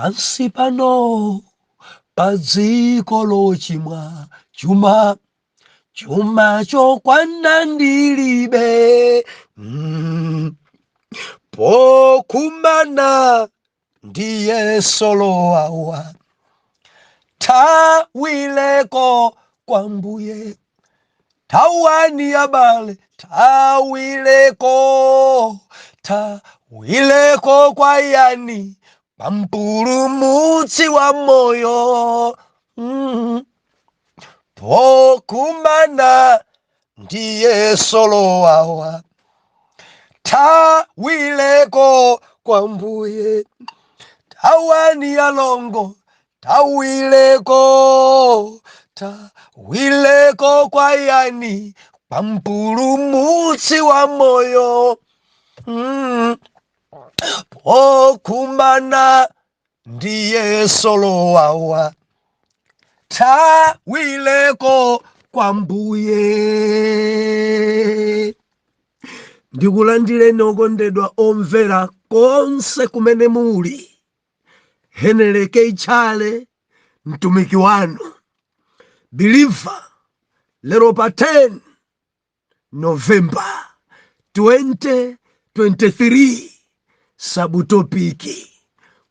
pansi pano padziko lochimwa chuma chokwana ndilibe pokumana ndiye solowawa tawileko kwa mbuye tawani abale tawileko kwa yani pampulumutsi wa moyo pokumana ndiye solowawa tawileko kwa mbuye tawani alongo tawileko kwa yani pampulumutsi wa moyo pokumana ndiye solowawa tawileko kwa mbuye. Ndikulandireni okondedwa omvera konse kumene muli. Heneleke ichale mtumiki wanu believer lero pa 10 November 2023 sabutopiki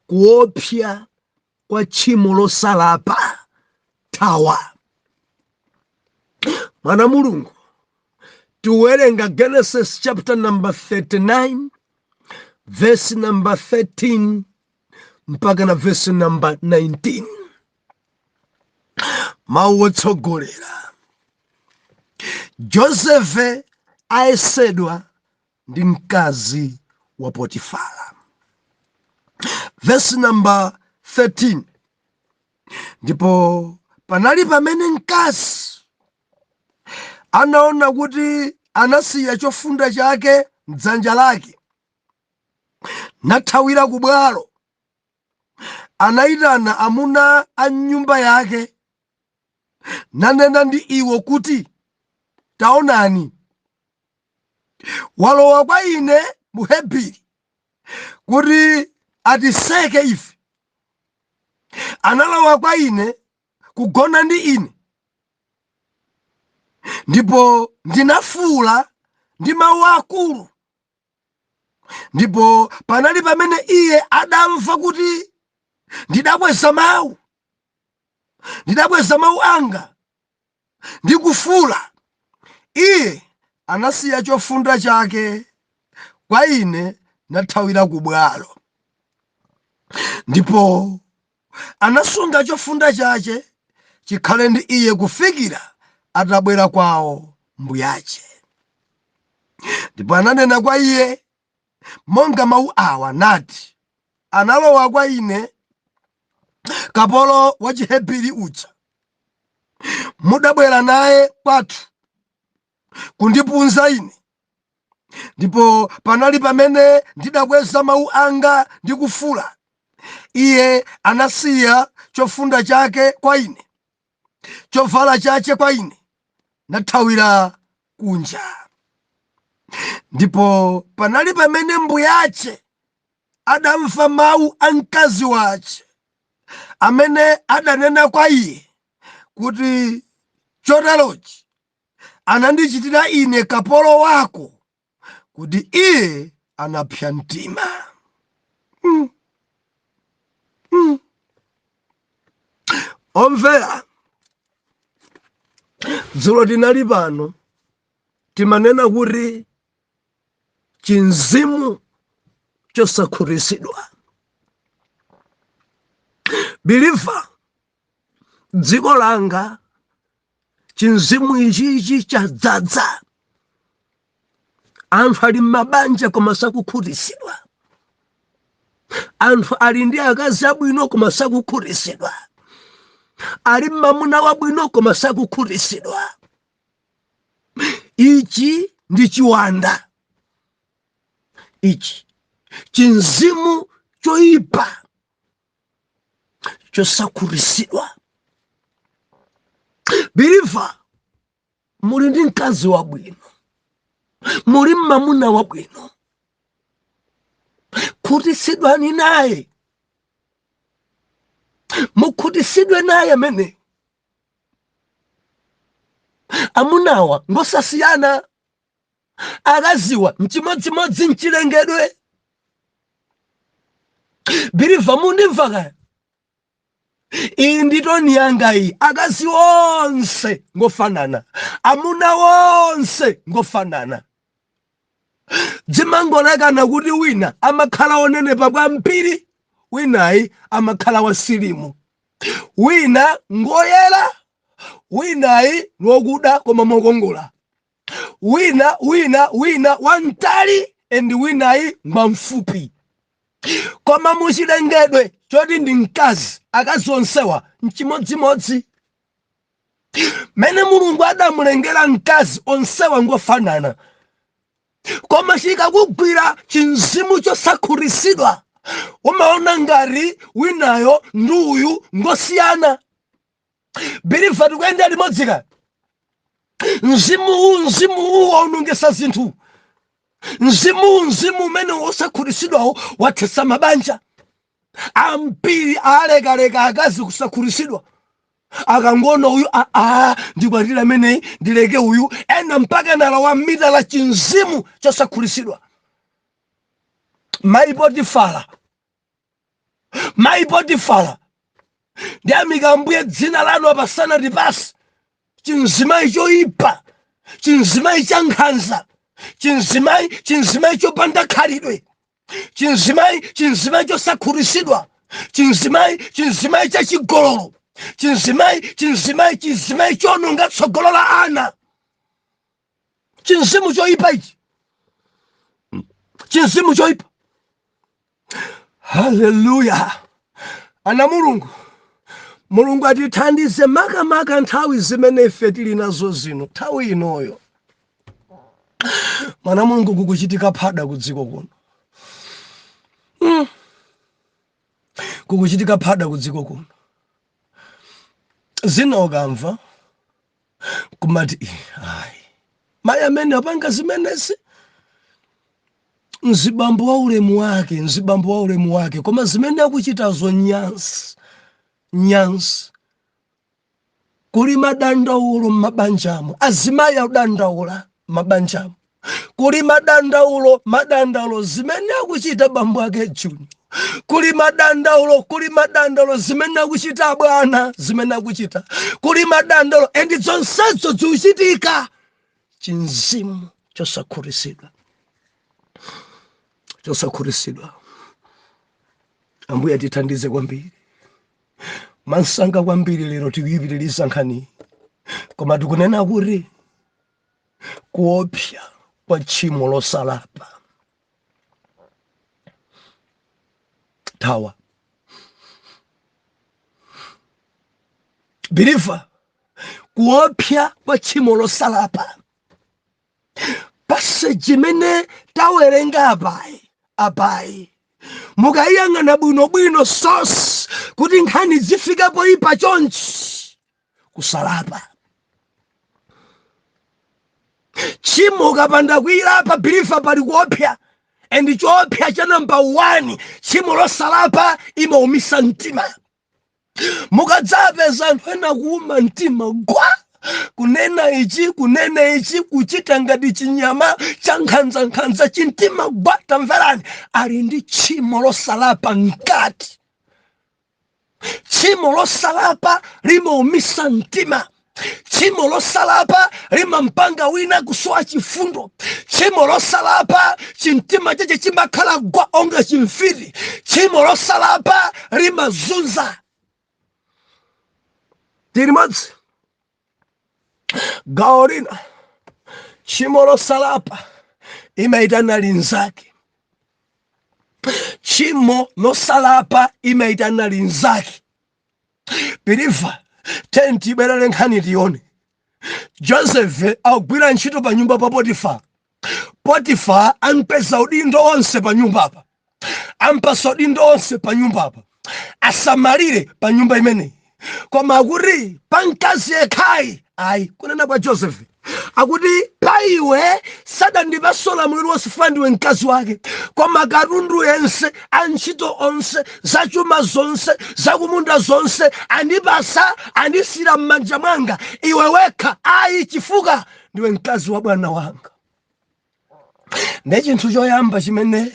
kuopsa kwa tchimo losalapa nthawa. Mwana mulungu tiwerenga Genesis chapter number 39 verse number 13 mpaka na verse number 19. Mawu otsogolera. Joseph ayesedwa ndi mkazi wa Potifara. Verse number 13. Ndipo panali pamene mkazi anaona kuti anasiya chofunda chake m'dzanja lake nathawira ku bwalo. Anayitana amuna a nyumba yake nanena ndi iwo kuti, taonani, walowa kwa ine Muhebiri kuti atiseke ife. Analowa kwa ine kugona ndi ine, ndipo ndinafuwula ndi mawu akulu. Ndipo panali pamene iye adamva kuti ndidabweza mawu anga ndi kufuwula, iye anasiya chofunda chake kwa ine nathawira ku bwalo. Ndipo anasunga chofunda chake chikhale ndi iye kufikira atabwera kwawo mbuyache. Ndipo ananena kwa iye monga mawu awa nati, analowa kwa ine kapolo wa Chihebiri uja, mudabwera naye kwathu kundipunza ine. Ndipo panali pamene ndidakweza mawu anga ndi kufuwula, iye anasiya chofunda chake kwa ine, chovala chake kwa ine, nathawira kunja. Ndipo panali pamene mbuyache adamva mawu a mkazi wace amene adanena kwa iye kuti, choterochi anandichitira ine kapolo wako kuti iye anapsa mtima. Omvera, dzulo tinali pano timanena kuti chinzimu chosakhutitsidwa. Believer, dziko langa chinzimu ichi chadzadza. Anthu ali m'mabanja koma sakukhutitsidwa. Anthu ali ndi akazi abwino koma sakukhutitsidwa. Ali m'mamuna wabwino koma sakukhutitsidwa. Ichi ndi chiwanda. Ichi chinzimu choyipa chosakhutitsidwa. Believer, muli ndi mkazi wabwino, muli m'mamuna wabwino, khutitsidwani naye. mukhutisidwe naye amene. Amunawa ngosasiyana, akaziwa mchimodzimodzi mchilengedwe. Biriva mundimva kaya? Iyi nditoni yanga iyi, akazi onse ngofanana, amuna onse ngofanana. Dzimangolekana kuti wina amakhala onene pa mpiri, winayi amakhala wasilimu, wina ngoyera, winayi ngokuda koma mokongola, wina wamtali and winayi mwamfupi. Koma muchilengedwe choti ndi mkazi, akazi onsewa mchimodzimodzi. Mene Mulungu adamulengera mkazi onsewa ngofanana. Koma chikakugwira chinzimu chosakhurisidwa, umaona ngati winayo ndi uyu ngosiyana. Biriva tikuyenda limodzi ka? Mzimu waunongesa zinthu. Mzimu umene wosakhurisidwawo wathesa mabanja. Ambiri aleka akazi kusakhurisidwa. Akangona uyu ndikwatira amene ndileke uyu, ena mpaka nalawa mita la chinzimu chosakhurisidwa. Mayi Potifara ndiyamika Ambuye dzina lanu apasana tipasi. Chinzimayi choyipa, chinzimayi cha nkhanza, chinzimayi chopanda khalidwe, chinzimayi chosakhurisidwa, chinzimayi cha chigololo, chinzimayi chononga tsogolo la ana. Chinzimu choyipa ichi, chinzimu choyipa. Haleluya. Ana Mulungu atithandize makamaka nthawi zimene ife tili nazo zino. Nthawi inoyo mwana Mulungu kukuchitika phada kudziko kuno. Kukuchitika phada kudziko kuno. Zina ukamva kumati mayi amene apanga zimenezi mzibambo wa ulemu wake, koma zimene akuchitazo nyansi. Kuli madandaulo m'mabanjamo, azimayi akudandaula m'mabanjamo. Kuli madandaulo zimene akuchita bambo ake Junior. Kuli madandaulo zimene akuchita bwana, zimene akuchita. Kuli madandaulo endi zonsezo zikuchitika chinzimu chosakhurisidwa. Ambuye atithandize kwambiri. Mansanga kwambiri lero tikuyipitiriza nkhani, koma tikunena kuti kuopsa kwa tchimo losalapa. Nthawa. Biriva, kuopsa kwa tchimo losalapa. Paseji mene tawerenga apayi. Mukayang'ana bwinobwino sosi kuti nkhani zifika poyipa chonchi kusalapa. Tchimo ukapanda kuyilapa Biriva pali kuopsa. And choopsa cha number 1, tchimo losalapa imaumisa mtima. Mukadzapeza anthu ena kuuma mtima gwa, kunena ichi kuchita ngati chinyama cha nkhanza chintima gwa, tamverani, ali ndi tchimo losalapa mkati. Tchimo losalapa limaumisa mtima. Tchimo losalapa limampanga wina kusowa chifundo. Tchimo losalapa chintima chache chimakhala gwa onga chimfiri. Tchimo losalapa limazunza. Tirimodzi. Gawo lina, tchimo losalapa imaitana linzake. Tchimo losalapa imaitana linzake. Biriva, tibwerere nkhani tione. Joseph akugwira ntchito pa nyumba pa Potifara ampeza udindo onse pa nyumbapa. Ampasa udindo onse pa nyumbapa. Asamalire pa nyumba imeneyi. Koma kuti pa mkazi yekhayi, kunena kwa Joseph, akuti paiwe sadandipasola muliro wosifa ndiwe mkazi wake, koma katundu yense, antchito onse, zachuma zonse, zakumunda zonse andipasa, andisira m'manja mwanga. Iwe wekha ayi chifukwa ndiwe mkazi wa bwana wanga. Ndi chinthu choyamba chimene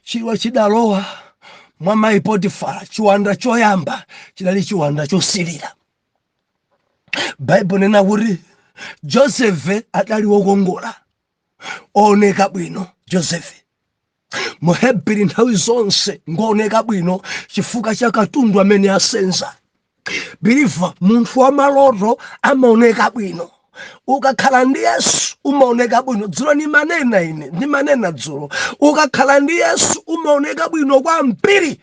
chilwa chidalowa mwa mayi Potifara, chiwanda choyamba chidali chiwanda chosilira. Bible nena kuti Josefe adali wokongola, oneka bwino. Josefe muhebiri nthawi zonse ngooneka bwino chifukwa cha katundu amene asenza. Biliva munthu wa maloto amaoneka bwino. Ukakhala ndi Yesu umaoneka bwino. Dzulo ni manena ine, ni manena dzulo. Ukakhala ndi Yesu umaoneka bwino kwambiri.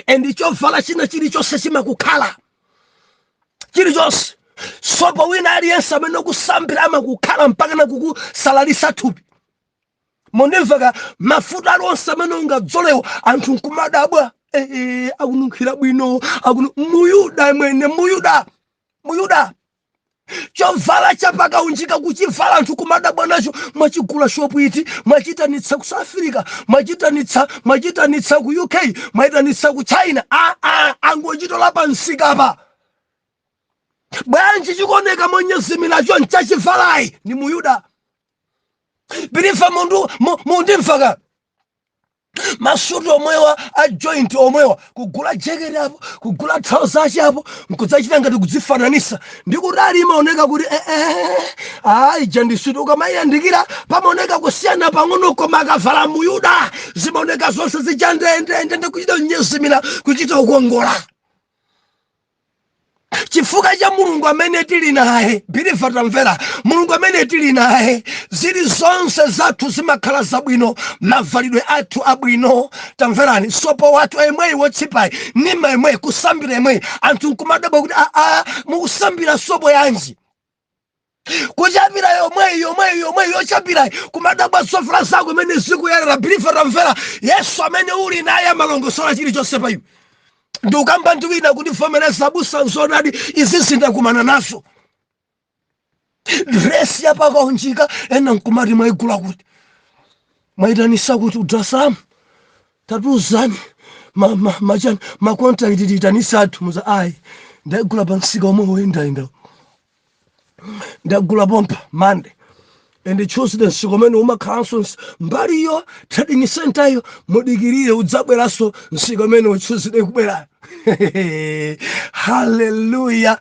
Endi chovala china chilichonse chimakukhala. Chilichonse. Sopo wina aliyense amene kusambira amakukhala mpaka na kukusalalisa thupi. Mondimveka mafuta alonse amene ungadzolewo anthu nkumadabwa. Akununkhira bwino. Muyuda mwene, Muyuda. Chovala chapaka unjika kuchivala anthu kumadabwa nacho. Mwachigula shopu iti, mwachitanitsa ku South Africa, mwachitanitsa ku UK, mwachitanitsa ku China. Angochitolapa nsikapa. Bwanji chikuoneka monyezimiracho nchachivalayi ni Muyuda. Bilifa mundimvaka masuti omwewa a joint omwewa kugula jacket apo, kugula trousers apo, nkudzachita ngati kudzifananisa. Ndikuti alimaoneka kuti jandisuti ukamayandikira pamaoneka kusiyana pang'ono, koma akavala Muyuda zimaoneka zonse zijandende ndikuchita nyezimira, kuchita kukongola. Chifukwa cha Mulungu amene tili naye. Biliva tamvera, Mulungu amene tili naye zili zonse zathu zimakhala zabwino, mavalidwe athu abwino. Tamverani, sopo wathu emweyi wotsipayi, nima emweyi, kusambira emweyi. Anthu nkumadabwa kuti mukusambira sopo yanji. Kuchapira yomweyi yochapirayi, kumadabwa zovala zako emene zikuyerera. Biliva tamvera, Yesu amene uli naye amalongosola chilichonse pa iwe. Ndukamba ndiwina kundivomereza busa nzonadi izizi ndakumana nazo. Dress yapaka unjika ena nkumati mwaigula kuti. Mwaitanisa kuti udrasamu. Tatuzani. Machani. Makontakiti titanisa atu. Muza ayi. Ndagula pansika omwe inda. Ndagula pompa. Monday. And Tuesday nsikomene umakhalanso mbali yo trading center yo mudikirire udzabweraso nsikomene uchuzide kubwera. Hallelujah.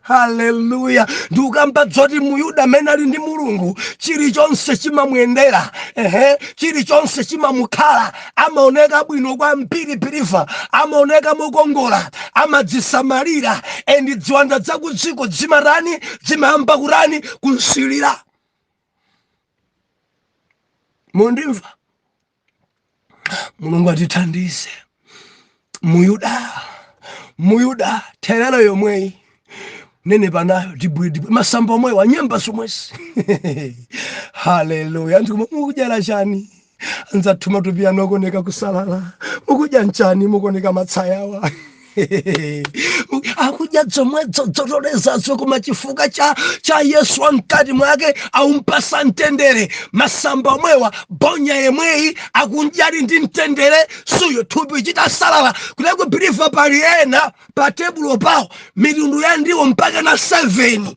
Ndukamba dzoti Muyuda amene ali ndi Mulungu chilichonse chimamuyendera. Chilichonse chimamukhala. Amaoneka bwino kwambiri. Biliva amaoneka mokongola, amadzisamalira, and ziwanda zakudziko zimayamba kurani kunsilira. Mundimva, Mulungu atithandize. Muyuda therera yomweyi nene panayo dibwi masamba omwe wanyemba somwesi. Hallelujah. Anthu mukudyera chani? Anzathuma tupiyano koneka kusalala. Mukudya nchani mukoneka matsayawa. Akudya zomwe zotolezazo koma chifukwa cha Yesu ankati mwake aumpasa mtendere. Masamba omwewa bonya yemweyi akunjali ndi mtendere suyo thupi chita salala. Kuleko Biliva pali ena pa tebulo pawo mitundu ya ndiwo mpaka na 7.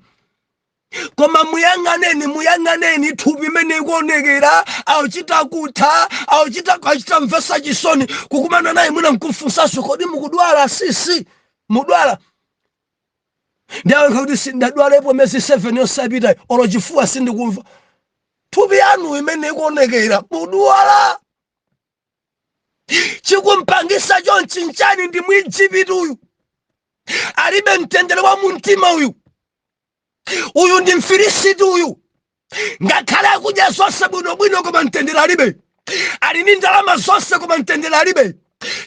Koma muyang'aneni thupi imene ikuonekera, auchita kutha, auchita mvesa chisoni, kukumana naye mwina nkufunsaso kodi mukudwala sisi? Mudwala? Ndiyawe kuti sindadwalepo mesi 7 yosapita, olo chifuwa sindikumva. Thupi yanu imene ikuonekera, mudwala. Chikumpangisa chonchi nchani ndi Mwijipiti uyu. Alibe mtendere wa mumtima uyu. Uyu ndi Mfilisiti uyu. Ngakhale akudya zonse bwinobwino koma mtendere alibe. Ali ndi ndalama zonse koma mtendere alibe.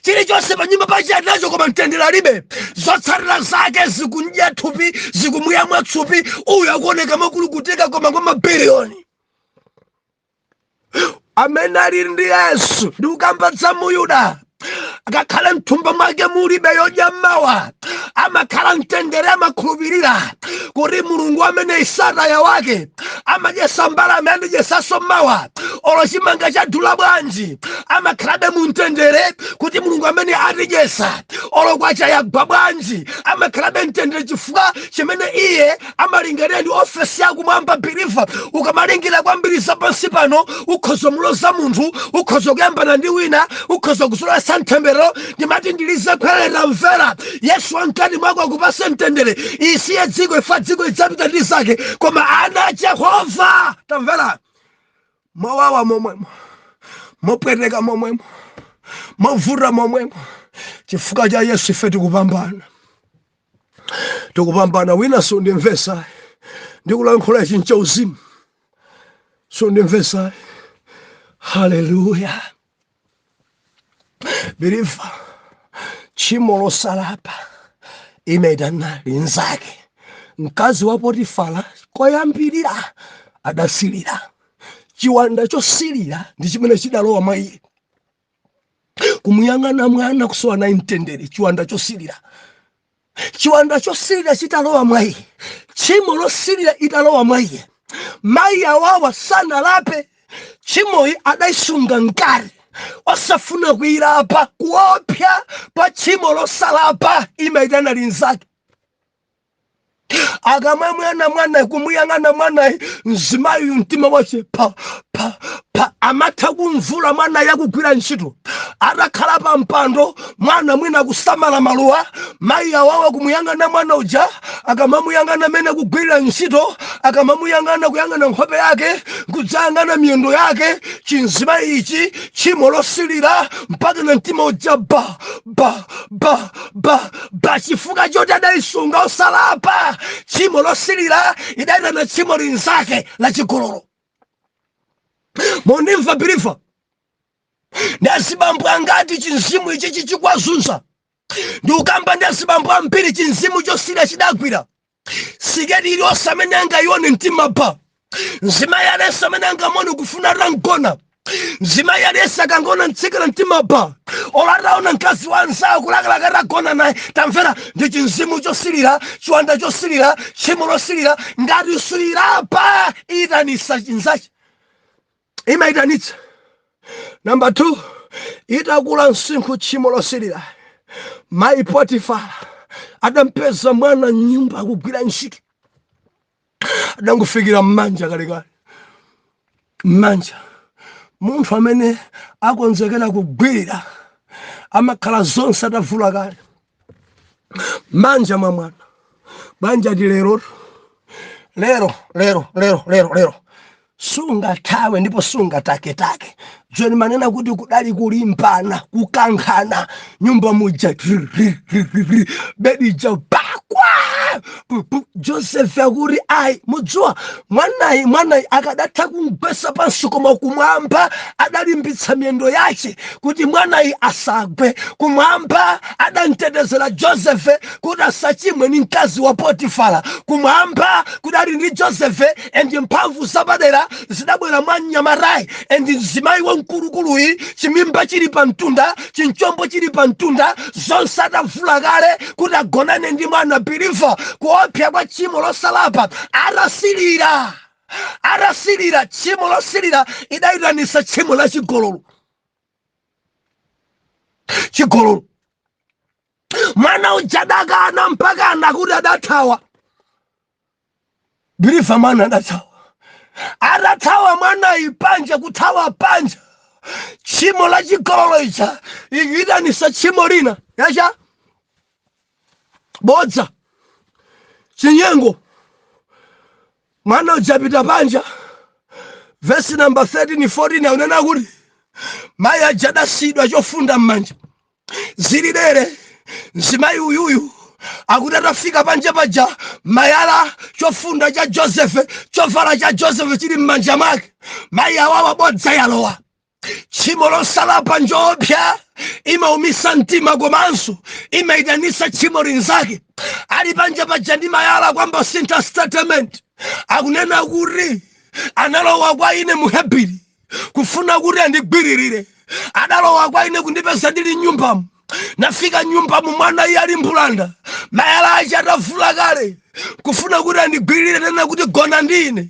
Chilichonse pa nyumba pache nacho koma mtendere alibe. Zotsatira zake zikudya thupi, zikumuyamwa thupi. Uyu akuoneka makulukutika koma kwa mabiliyoni. Amene ali ndi Yesu ndi ukambadza Muyuda. Akakhala mthumba mwake mulibe yodya mawa, amakhala mtendere, amakhulupirira. kuti mulungu amene isataya wake amajesa mbalame andijesa somawa olo chimanga chadula bwanji amakhalabe mumtendere kuti mulungu amene atijesa olo kwacha yagwa bwanji amakhalabe mtendere chifukwa chimene iye amalingalira ndi ofesi yakumwamba believe ukamalingira kwambiri zapansi pano ukhoza muloza munthu ukhoza kuyambana ndi wina ukhoza kusola santhembero ndimati ndilize khwelera mvera Yesu ankati mwako akupase mtendere isiye dziko ifa dziko idzapita ndi zake koma ana a Yehova tamvera mowawa momwemo mopweteka momwemo movuta momwemo chifukwa cha Yesu ife tikupambana wina sundimvesa ndikulankhula chincha uzimu sundimvesa haleluya believe Tchimo losalapa imedana linzake mkazi wa Potifara koyambirira adasilira chiwanda chosilira ndi chimene chidalowa mwa iye kumuyang'ana mwana kusowa naye mtendere chiwanda chosilira chitalowa mwa iye tchimo losilira idalowa mwa iye mayi awawa sanalape tchimoyi adaisunga nkari osafuna kuilapa kuopsa pa tchimo losalapa imaitana linzake akamwa mwana kumuyang'ana mwana mzimayi mtima wace pa amatha kumvula mwana yakugwira ntchito atakhala pa mpando mwana mwina kusamala maluwa mayi awawa kumuyang'ana mwana uja akamamuyang'ana mene kugwirira ntchito akamamuyang'ana kuyang'ana nkhope yake kudzayang'ana miyendo yake chinzimayi ichi tchimo losilira mpaka na mtima uja ba chifukwa choti adaisunga osalapa tchimo losilira idaitana tchimo linzake la chigololo mondimva believe ndi azibambo angati chinzimu ichi chichikwazunza ndi ukamba ndi azibambo ambiri chinzimu chosilira chidagwira siketi iliyonse amene angayione mtima pa mzimayi aliyense amene angamone kufuna atangona mzimayi aliyense akangona mtsikira mtima pa olataona mkazi wa anzawo kulakalaka atagona naye tamvera ndi chinzimu chosilira chiwanda chosilira tchimo losilira ngati usilirapa itanisa chinzachi imaitanitsa number 2 itakula msinkhu tchimo losilira mayi Potifara adampeza mwana nyumba akugwira ntchito adangofikira mmanja kalekale mmanja munthu amene akonzekera kugwirira amakhala zonse atavula kale manja mwa mwana banja ti lero sunga thawe ndipo sunga take dzoni manena kuti kudali kulimbana kukankhana nyumba muja bedi jabakwa Joseph yakuri ai mudziwa mwanayi akadatha kumgwesa pansi koma kumwamba adalimbitsa miyendo yace kuti mwanayi asagwe kumwamba adantetezera Joseph kuti asachimwe ni mkazi wa Potifara kumwamba kudali ndi Joseph endi mphamvu zapadera zidabwera mwa mnyamatayi endi mzimayi wamkulukuluyi chimimba chili pa mtunda chinchombo chili pa mtunda zonse atavula kale kuti agonane ndi mwana believe kuopsa kwa tchimo losalapa arasilira tchimo losilira idaitanisa tchimo la chigololo mwana ujadakana mpaka anakuti adathawa believe mwana adathawa mwana ipanja kuthawa panja tchimo la chigololo icha ikitanisa tchimo lina yacha bodza chinyengo mwana ujapita panja verse number 13-14 aunena kuti mayi ajadasidwa chofunda mmanja zilidere mzimayi uyuyu akuti atafika panja paja mayala chofunda cha Joseph chovala cha Joseph chili mmanja mwake mayi awawa bodza yalowa tchimo losalapa njoopsa imaumisa mtima komanso imaitanisa tchimo linzake ali panja paja ndi mayala kwamba sintha statement akunena kuti analowa kwa ine muhebiri kufuna kuti andigwiririre adalowa kwa ine kundipeza ndili nyumbamu nafika nyumbamu mwana iye ali mbulanda mayala aja atavula kale kufuna kuti andigwirire tena kuti gona ndine.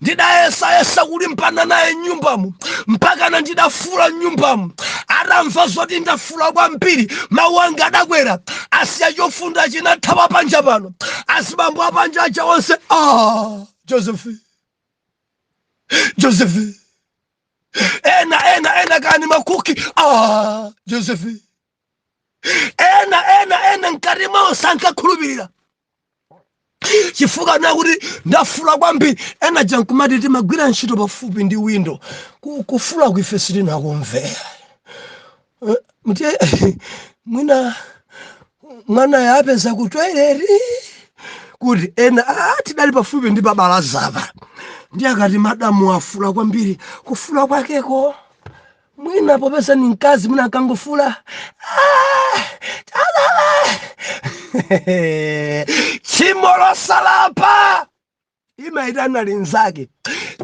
Ndidayesa kulimbana naye nyumbamo mpaka ndidafula nyumbamo. Atamva zoti ndafula kwambiri mawu anga adakwera. Asiya chofunda chinathawa panja pano. Asibambo apanja aja onse Joseph ena kani makuki Joseph ena nkarima sankakhulupirira chifuka na kuti ndafula kwambiri. Ena jankumati timagwira ntchito pafupi ndi window kufula kuife sitinakumvera. Mwina mwana yapeza kutwereri kuti ena tidali pafupi ndi pabalazapa. Ndiye akati madamu afula kwambiri. Kufula kwakeko mwina popeza ni mkazi mwina akangofula Tchimo losalapa imaitana linzake.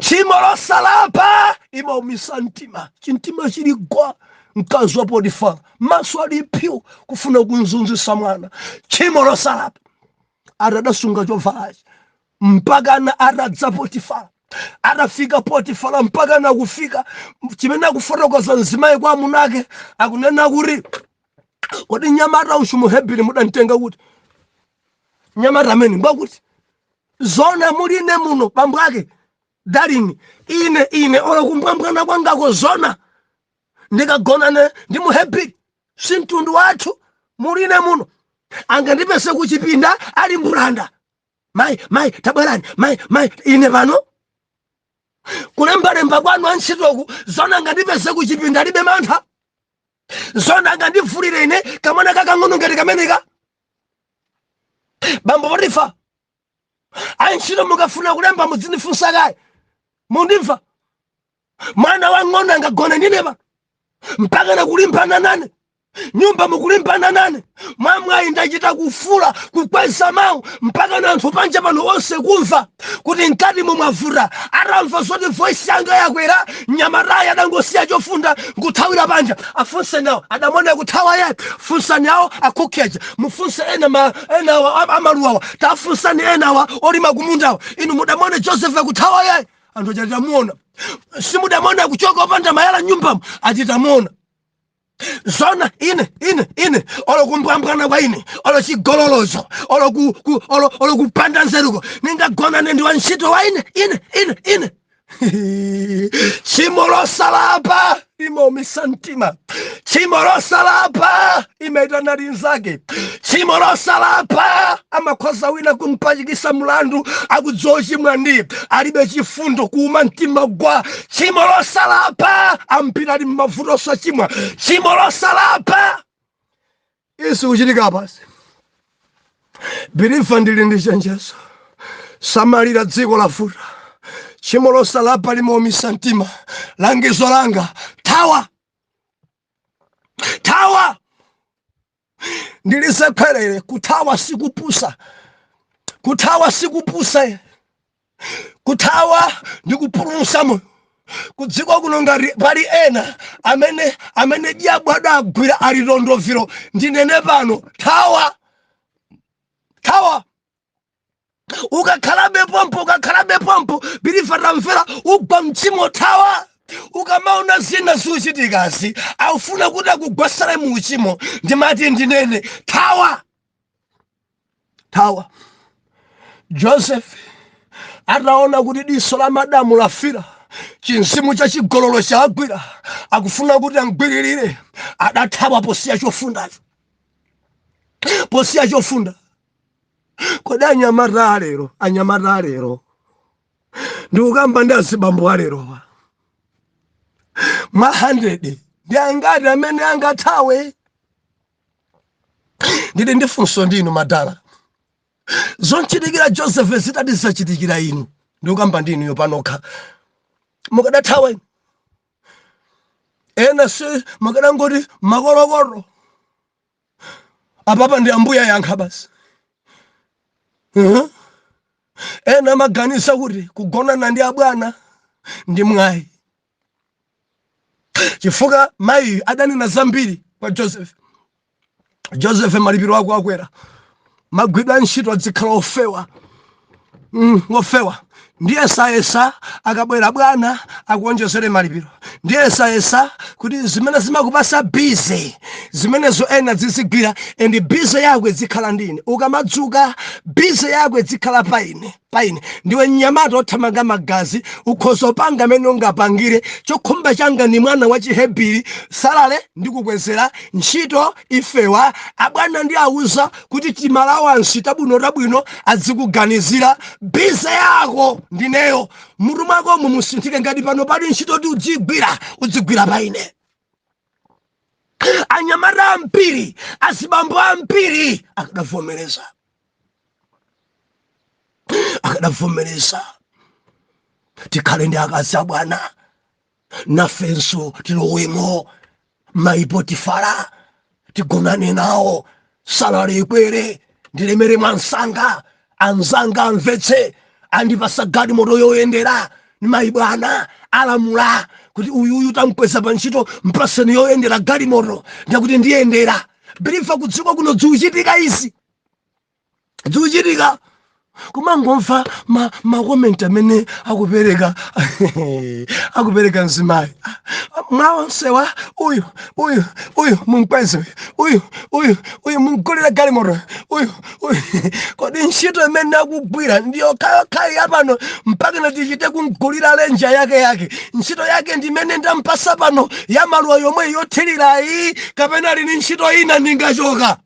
Tchimo losalapa imaumisa mtima. Chintima chiligwa. Mkazi wa Potifara maso alipyo kufuna kunzunzisa mwana. Tchimo losalapa atadasunga chovalachi mpaka na aradza Potifara. Atafika Potifara mpaka na kufika chimene akufotokoza mzimayi kwa amunake akunena kuti kodi nyamata uchu muhebiri mudantenga kuti nyamata amene ngwakuti zona muline muno bambo ake darling ine olo kumbwambwana kwangako zona ndikagonane ndi muhebiri sintundu wathu muline muno angandipese kuchipinda ali mburanda. Mai tabwerani mai ine pano kulembalemba kwanu antchitoku zona ngandipese kuchipinda alibe mantha. Zona ngandivulire ine kamwana kakang'ono ngati kameneka. Bambo Potifara antchito mukafuna kulemba mudzinifunsa kaye mundimva. Mwana wang'ono angagone ndine pa mpaka na kulimbana nane. Nyumba mukulimbana nane. Mwamwayi ndachita kufula kukweza mawu mpaka na anthu panja pano onse kumva kuti nkati mumwavuta. Atamva zoti voice yanga yakwera nyamatayi adangosiya chofunda nkuthawira panja. Afunse nawo adamona kuthawa yake. Funsani awo akukheja. Mufunse ena amaluwawa. Tafunsani enawa olima kumundawa. Inu mudamone Joseph kuthawa yake. Anthu achitamuona. Simudamona kuchoka opanda mayala nyumbamo achitamuona. Zona ine olo kumbwambwana kwa ine olo chigololozo olo kupanda nzeruko ningagona ndi wantchito wa ine Tchimo losalapa imaumisa mtima. Tchimo losalapa imaitana linzake. Tchimo losalapa amakhoza wina kumpachikisa mlandu akudziwa chimwa ndi alibe chifundo kuuma mtima gwa. Tchimo losalapa ampira ali mmavuto osachimwa. Tchimo losalapa isi kuchitika pasi. Bilifa ndili ndi chenjezo. Samalira dziko lafuta. Tchimo losalapa limaumisa mtima. Langizo langa thawa ndilisekwerere. Kuthawa sikupusa. Kuthawa ndikupulumusa moyo. Kudziko kuno ngati pali ena amene diabo adagwira alilondoviro ndinene pano thawa ukakhalabe pompo Bilifa tamvera ugwa mchimo thawa. Ukamaona zina zuchitikasi aufuna kuti akugwasale mu uchimo ndimati ndinene thawa. Joseph ataona kuti diso la madamu lafira chinsimu cha chigololo chagwira akufuna kuti angwiririre adathawa posiya chofunda. Kodi anyamata alero ndikukamba ndi azibambo alero ma 100 ndi angati amene angathawe. Ndili ndi funso ndinu madala. Zonchitikira Joseph zitati zachitikira inu ndikukamba ndinu yopanokha mukadathawa. Ena si mukanangoti makorokoro apapa ndi ambuya yankha basi. Ena maganisa kuti kugonana ndi abwana ndi mwayi. Chifuka mayi adanena zambiri kwa Joseph malipiro ako akwera. magwidwa ntchito adzikhala ofewa. Ofewa. Ndiye sayesa akabwera bwana akuonjezere malipiro. Ndiye sayesa kuti zimene zimakupasa busy zimenezo ena zizigwira and busy yakwe zikhala ndine. Ukamadzuka busy yakwe zikhala paine. Ndiwe mnyamata othamanga magazi ukhoza panga amene ungapangire. Chokhumba changa ni mwana wa Chihebiri salale ndikukwezera ntchito ifewa. Abwana ndi auza kuti timalawansi tabwino adzikuganizira. Busy yako ndineyo. Mutu mwako mumusinthike ngati pano pali ntchito ti udzigwira paine. Anyamata ambiri, azibambo ambiri akadavomereza. Tikhale ndi akazi abwana nafenso tilowemo maipotifara tigonane nawo salale ikwere ndilemere mwansanga anzanga amvetse andipasa galimoto yoyendera ni maibwana alamula kuti uyu tamkweza pa ntchito mpaseni yoyendera galimoto ndakuti ndiyendera. Bilifa kudziko kuno dziuchitika izi dziuchitika. Kumangomva ma-comment amene akupereka mzimayi. Mwaonsewa uyu munkweze uyu mungolera galimoto uyu kodi ntchito imene akugwira ndiyo kayi apano mpaka natichite kumgulira lenja yake. Ntchito yake ndimene ndampasa pano ya maluwa yomwe yothirirayi kapena ali ni ntchito ina ndingachoka.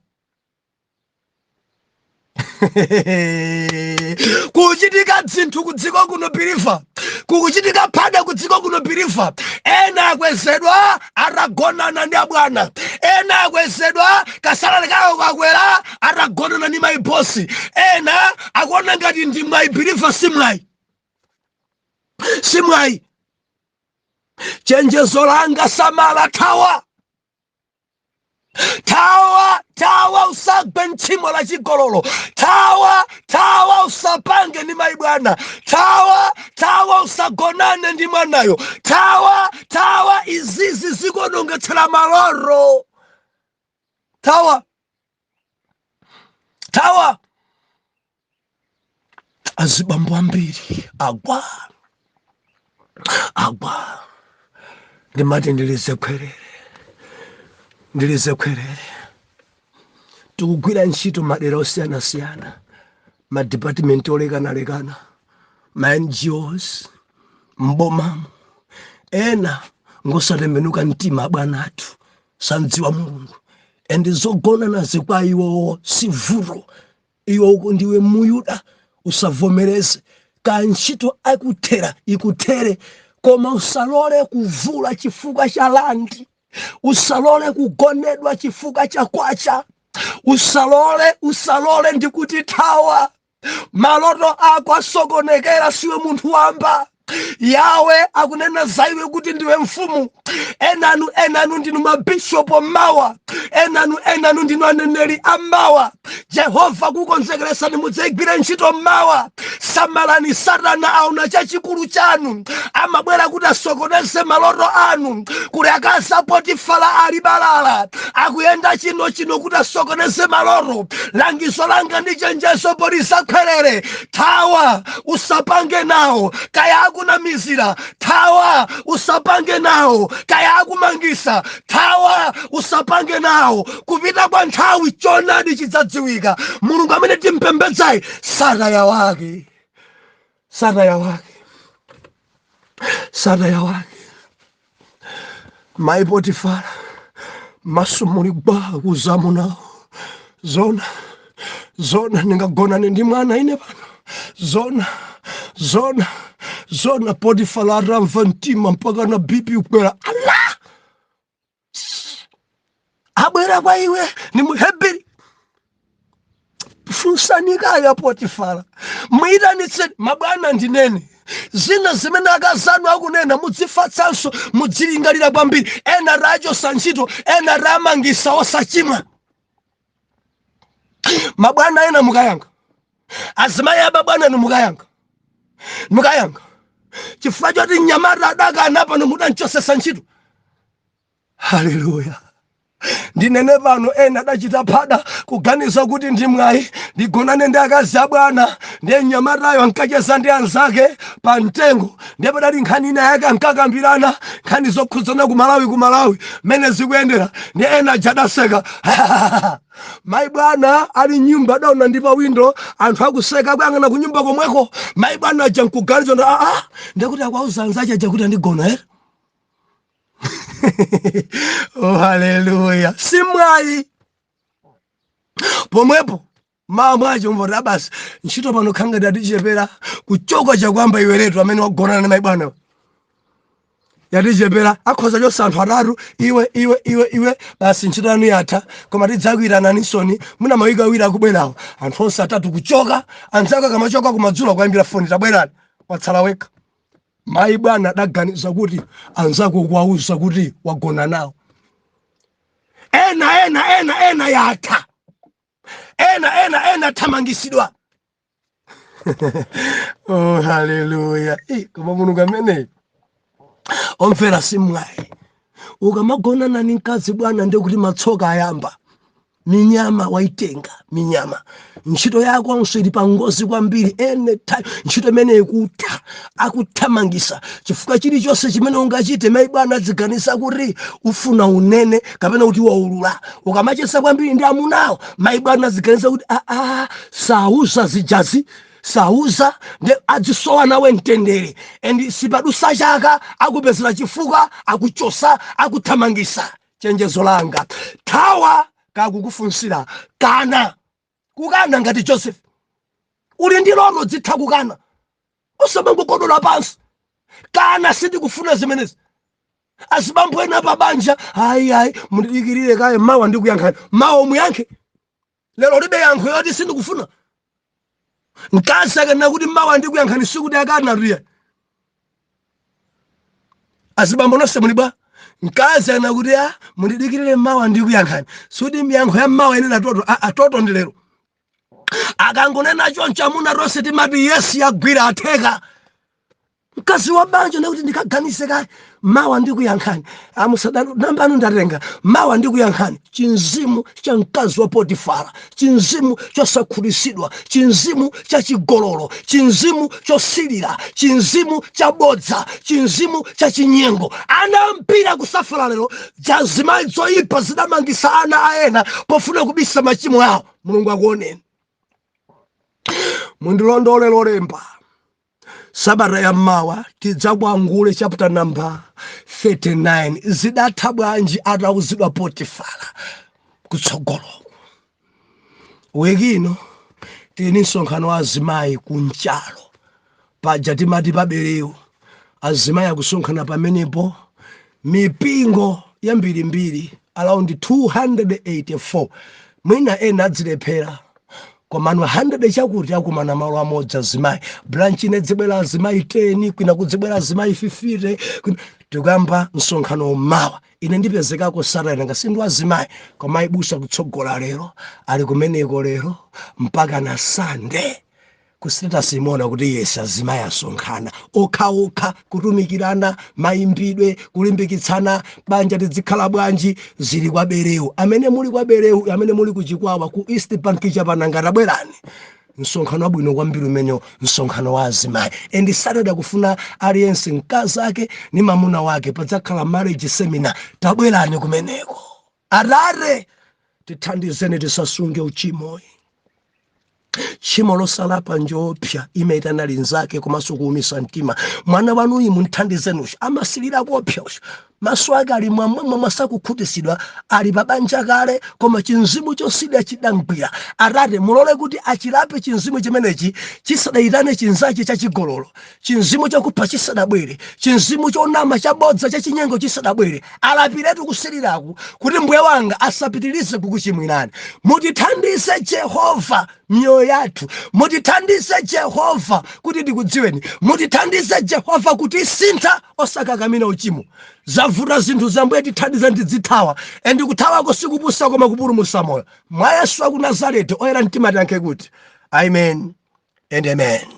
Kuchitika dzinthu kudziko kuno Bilifa, kuchitika phada kudziko kuno Bilifa. Ena akwezedwa atagonana ndi abwana, ena akwezedwa kasalale kawo kakwera atagonana ndi maibosi, ena akuona ngati ndi mwayi Bilifa simwayi. Chenjezo langa samala tawa usagwe ntchimo la chigololo. Tawa usapange ndi maibwana. Tawa usagonane ndi mwanayo. Tawa izizi zikonongetsera maloro. Tawa azibambo ambiri agwa ndimati ndilize kwerere tikugwira ntchito madera osiyanasiyana, madepartment olekanalekana, ma-NGOs mbomamo. Ena ngosatembenuka mtima abwana athu sandziwa Mulungu and zogonana zikwa iwo sivuro. Iwo ndiwe muyuda usavomereze ka ntchito ikutere koma usalole kuvula chifukwa cha landi. Usalole kugonedwa chifukwa cha kwacha. Usalole ndikuti tawa maloto ako asokonekera siwe munthu wamba. Yawe akunena zaiwe kuti ndiwe mfumu. Enanu ndinu mabishopu mawa. Enanu ndinu aneneri amawa. Jehova kukonzekeresa nimudzigwire ntchito mawa. Samalani Satana auna chachikulu chanu. Amabwera kuti asokoneze maloto anu. Kuli akazi a Potifara ali balala akuyenda chino kuti asokoneze maloto. Langizo langa ndi chenjezo polisa kwerere. Tawa usapange nawo kaya akuna mizira. Tawa usapange nawo kaya akumangisa. Tawa usapange nawo kupita kwa nthawi chonadi chidzadziwika. Mulungu amene timpembedzayi sataya wake. Maipotifara masumuli gba kuzamu nawo. Zona ningagonane ndi mwana ine pano. Zona Potifara atamva mtima mpaka na bibi ukwera. Allah! Abwera kwa iwe ni Mhebiri. Fusanika ya Potifara. Mwidanitse mabwana ndinene. Zina zimene akazanu akunena mudzifatsanso mudzilingalira kwambiri. Ena rajo sanchito, ena ramangisa osachimwa. Mabwana ena mukayanga. Azimayi ababwana mukayanga. Chifukwa choti nyamata adaka anapa nomuda nchosesa ntchito. Hallelujah. ndinene pano ena adachita phada kuganiza kuti ndi mwayi ndigonane ndi akazi a bwana ndiye mnyamatayo ankacheza ndi anzake pa mtengo ndiye padali nkhani ina yake ankakambirana nkhani zokhudzana ku Malawi mmene zikuyendera ndiye ena ajadaseka mayi bwana ali nyumba adaona ndi pa windo anthu akuseka akuyang'ana ku nyumba komweko mayi bwana aja nkuganiza ndikuti akwauza anzake aja kuti andigona oh haleluya simwayi pomwepo mwacho mvota basi ntchito pano khanga yatichepera kuchoka chakwamba iweretu amene wagonana ndi mayi bwana yatichepera akhoza chonse anthu atatu iwe basi ntchito yanu yatha koma tidzakwirana nisoni muna mawika awiri akubwerawo anthu onse atatu kuchoka anzake akamachoka kumadzulo kuyambira foni tabwerani watsala wekha mayi bwana adaganiza kuti anzako kuwauza kuti wagona nawo ena yatha ena thamangisidwa oh haleluya koma Mulungu amene omvera simwayi ukamagonana ni mkazi bwana ndiye kuti matsoka ayamba minyama waitenga minyama ntchito yako answiri pa ngozi kwambiri anytime ntchito imene ikutha akuthamangisa chifukwa chilichonse chimene ungachite mayi bwana adziganisa kuti ufuna unene kapena kuti waulula ukamachesa kwambiri ndi amunawo mayi bwana adziganisa kuti sauza zijazi sauza ndi adzisowa nawe mtendere and sipadusa chaka akupezera chifukwa akuchosa akuthamangisa chenjezo langa thawa kakukufunsira kana kukana ngati Joseph uli ndi lono dzitha kukana usamangokodola pansi kana sindikufuna zimenezi azibambo ena pa banja hayi mundidikirire kaye mawa ndikuyankhani mawa muyankhe lero libe yankho yoti sindikufuna mkazi akana kuti mawa ndikuyankhani sikuti akana riya azibambo nonse mulibwa mkazi ana kuti mundidikirire mawa ndikuyankhani sikuti miyankho ya mawa ine atoto ndi lero akangonena choncho amuna tonse timati yesi yagwira atheka mkazi wa banja nakuti ndikaganise kaye mawa ndikuyankhani nambanu ndatenga mawa ndikuyankhani chinzimu cha mkazi wa Potifara chinzimu chosakhulisidwa chinzimu cha chigololo chinzimu chosilira chinzimu cha bodza chinzimu cha chinyengo anampira kusafara lero jazimayi zoyipa zidamangisa ana aena pofuna kubisa machimo yawo Mulungu akuoneni mundilondole lolemba sabata ya mawa tidzakwangule chapter number 39 zidatha bwanji atauzidwa Potifara kutsogolo wekino tini msonkhano wa azimayi kunchalo paja timati paberewo azimayi akusonkhana pamenepo mipingo yambirimbiri around 284 mwina ena adzilephera komano 100 chakuti akumana malo amodzi azimayi branch ine dzibwera azimayi 10 kwina kudzibwera azimayi 50 tikamba msonkhano mawa ine ndipezekako Saturday ngasindu azimayi koma ibusa kutsogola lero ali kumeneko lero mpaka na Sunday kusita simona kuti Yesu azimayi asonkhana okha kutumikirana mayimbidwe kulimbikitsana banja tidzikhala bwanji zili kwa berewu amene muli kwa berewu amene muli kuchikwawa ku East Bank chapanangata bwerani msonkhano wabwino kwambiri umenyo msonkhano wa azimayi and Saturday kufuna aliyense mkazi ake ni mamuna wake padzakhala marriage seminar tabwerani kumeneko arare tithandizeni tisasunge uchimo Tchimo losalapa njopya imeitana linzake komanso kuumisa mtima mwana wanuyi munthandizeni amasilira kopya maso ake ali mwamwamwa masakukhutisidwa ali pabanja kale koma chinzimu chosida chidangwira arate mulole kuti achilape chinzimu chimenechi chisadayitane chinzake chachigololo chinzimu chakupha chisadabwere chinzimu chonama chabodza chachinyengo chisadabwere alapiretu kusiliraku kuti mbuye wanga asapitirize kukuchimwirani mutithandize Jehova mioyo yathu mutithandize Jehova kuti tikudziweni mutithandize Jehova kuti sintha osakakamina uchimo zavuta zinthu zambuye tithandize ndidzithawa and kuthawa sikupusa koma kupulumutsa moyo mwa Yesu wa ku Nazareti oyera mtima tiyankhe kuti amen and amen.